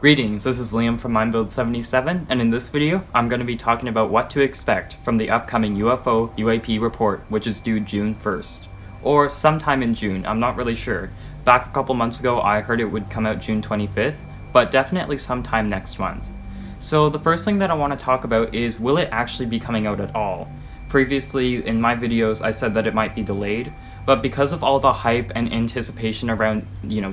Greetings, this is Liam from MindBuild77, and in this video, I'm going to be talking about what to expect from the upcoming UFO UAP report, which is due June 1st. Or sometime in June, I'm not really sure. Back a couple months ago, I heard it would come out June 25th, but definitely sometime next month. So the first thing that I want to talk about is, will it actually be coming out at all? Previously, in my videos, I said that it might be delayed, but because of all the hype and anticipation around,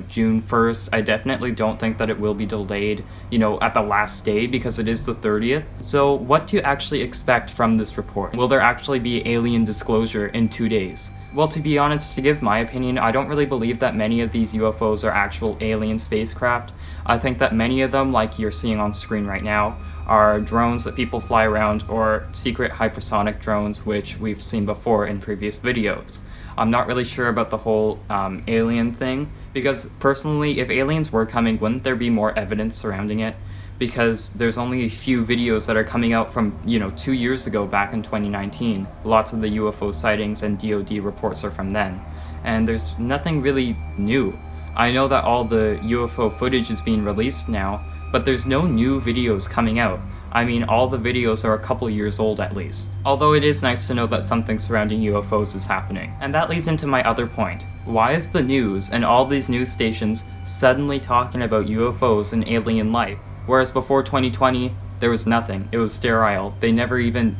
June 1st, I definitely don't think that it will be delayed, at the last day, because it is the 30th. So what to actually expect from this report? Will there actually be alien disclosure in 2 days? Well, to be honest, to give my opinion, I don't really believe that many of these UFOs are actual alien spacecraft. I think that many of them, like you're seeing on screen right now, are drones that people fly around, or secret hypersonic drones, which we've seen before in previous videos. I'm not really sure about the whole alien thing, because personally, if aliens were coming, wouldn't there be more evidence surrounding it? Because there's only a few videos that are coming out from, 2 years ago, back in 2019. Lots of the UFO sightings and DoD reports are from then. And there's nothing really new. I know that all the UFO footage is being released now, but there's no new videos coming out. I mean, all the videos are a couple years old at least. Although it is nice to know that something surrounding UFOs is happening. And that leads into my other point. Why is the news and all these news stations suddenly talking about UFOs and alien life? Whereas before 2020, there was nothing. It was sterile. They never even,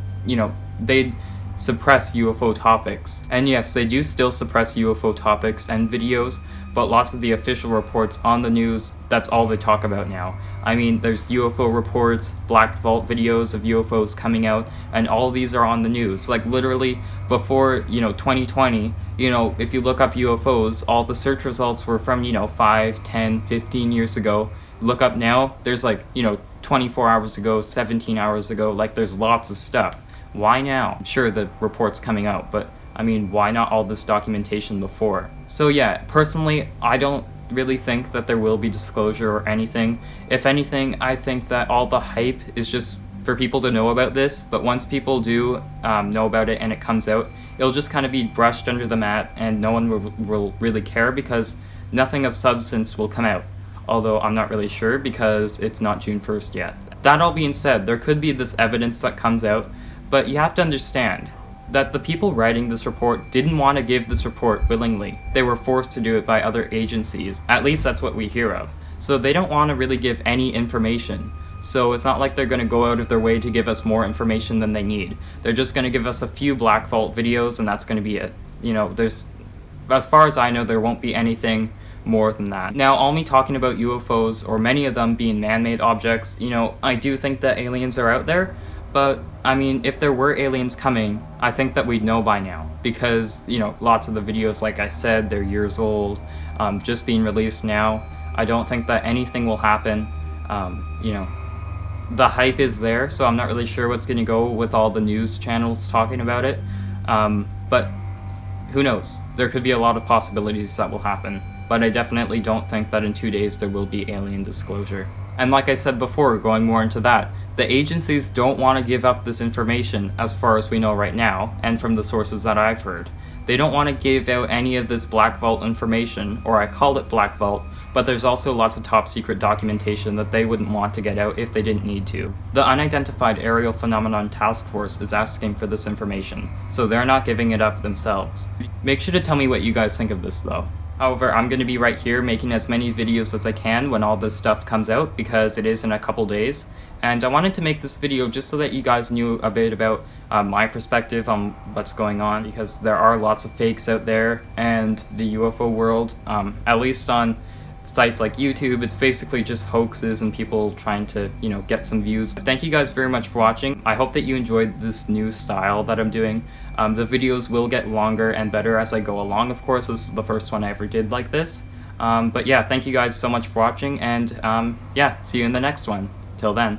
they'd suppress UFO topics. And yes, they do still suppress UFO topics and videos, but lots of the official reports on the news, that's all they talk about now. I mean, there's UFO reports, Black Vault videos of UFOs coming out, and all these are on the news. Like literally before, 2020, if you look up UFOs, all the search results were from, 5, 10, 15 years ago. Look up now, there's 24 hours ago, 17 hours ago, there's lots of stuff. Why now? Sure, the report's coming out, but I mean, why not all this documentation before? So yeah, personally, I don't really think that there will be disclosure or anything. If anything, I think that all the hype is just for people to know about this, but once people do know about it and it comes out, it'll just kind of be brushed under the mat and no one will really care because nothing of substance will come out. Although I'm not really sure because it's not June 1st yet. That all being said, there could be this evidence that comes out, but you have to understand that the people writing this report didn't want to give this report willingly. They were forced to do it by other agencies. At least that's what we hear of. So they don't want to really give any information. So it's not like they're going to go out of their way to give us more information than they need. They're just going to give us a few Black Vault videos and that's going to be it. As far as I know, there won't be anything more than that. Now, all me talking about UFOs, or many of them being man-made objects, I do think that aliens are out there, but I mean, if there were aliens coming, I think that we'd know by now, because, lots of the videos, like I said, they're years old, just being released now. I don't think that anything will happen. The hype is there, so I'm not really sure what's going to go with all the news channels talking about it, but who knows? There could be a lot of possibilities that will happen. But I definitely don't think that in 2 days there will be alien disclosure. And like I said before, going more into that, the agencies don't want to give up this information as far as we know right now, and from the sources that I've heard. They don't want to give out any of this Black Vault information, or I call it Black Vault, but there's also lots of top secret documentation that they wouldn't want to get out if they didn't need to. The Unidentified Aerial Phenomenon Task Force is asking for this information, so they're not giving it up themselves. Make sure to tell me what you guys think of this though. However, I'm going to be right here making as many videos as I can when all this stuff comes out, because it is in a couple days. And I wanted to make this video just so that you guys knew a bit about my perspective on what's going on, because there are lots of fakes out there, and the UFO world, at least on sites like YouTube, it's basically just hoaxes and people trying to, get some views. Thank you guys very much for watching. I hope that you enjoyed this new style that I'm doing. The videos will get longer and better as I go along, of course. This is the first one I ever did like this. But yeah, thank you guys so much for watching, and yeah, see you in the next one. Till then.